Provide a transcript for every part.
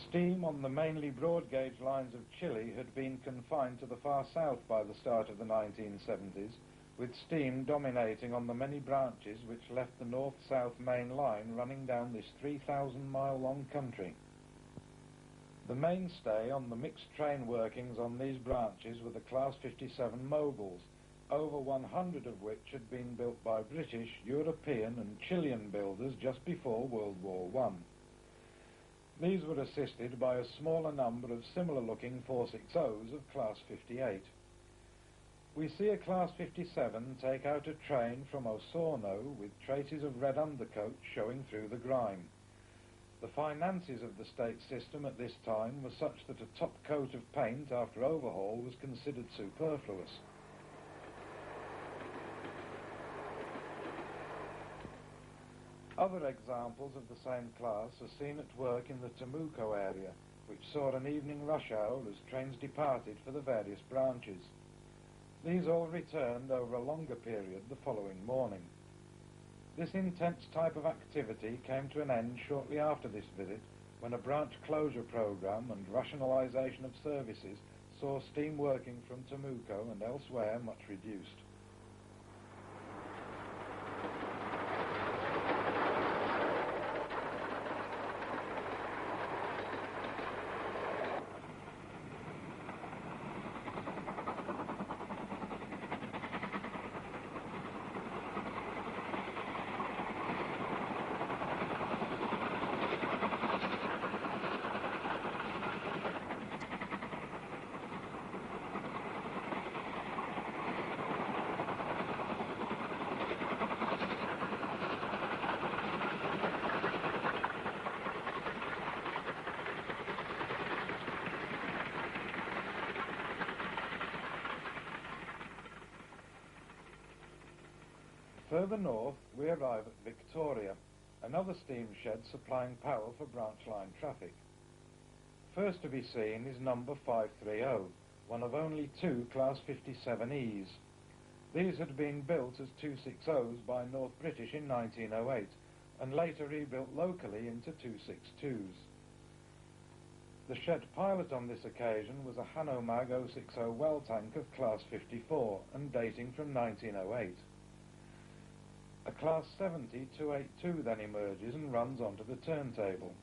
Steam on the mainly broad gauge lines of Chile had been confined to the far south by the start of the 1970s, with steam dominating on the many branches which left the north-south main line running down this 3,000-mile-long country. The mainstay on the mixed train workings on these branches were the Class 57 mobiles, over 100 of which had been built by British, European and Chilean builders just before World War I. These were assisted by a smaller number of similar-looking 460s of Class 58. We see a Class 57 take out a train from Osorno with traces of red undercoat showing through the grime. The finances of the state system at this time were such that a top coat of paint after overhaul was considered superfluous. Other examples of the same class are seen at work in the Temuco area, which saw an evening rush hour as trains departed for the various branches. These all returned over a longer period the following morning. This intense type of activity came to an end shortly after this visit, when a branch closure program and rationalisation of services saw steam working from Temuco and elsewhere much reduced. Further north, we arrive at Victoria, another steam shed supplying power for branch line traffic. First to be seen is number 530, one of only two Class 57Es. These had been built as 260s by North British in 1908, and later rebuilt locally into 262s. The shed pilot on this occasion was a Hanomag 060 well tank of Class 54, and dating from 1908. A Class 70 282 then emerges and runs onto the turntable.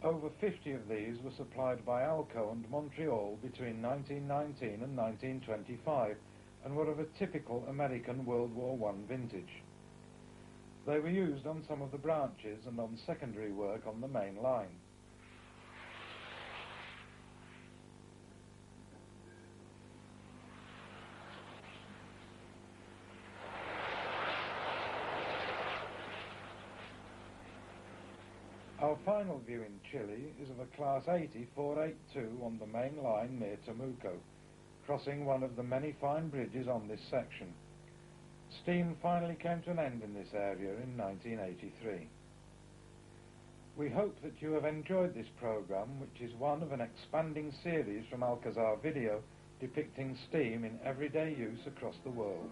Over 50 of these were supplied by Alco and Montreal between 1919 and 1925 and were of a typical American World War I vintage. They were used on some of the branches and on secondary work on the main line. Our final view in Chile is of a Class 80 482 on the main line near Temuco, crossing one of the many fine bridges on this section. Steam finally came to an end in this area in 1983. We hope that you have enjoyed this programme, which is one of an expanding series from Alcazar Video depicting steam in everyday use across the world.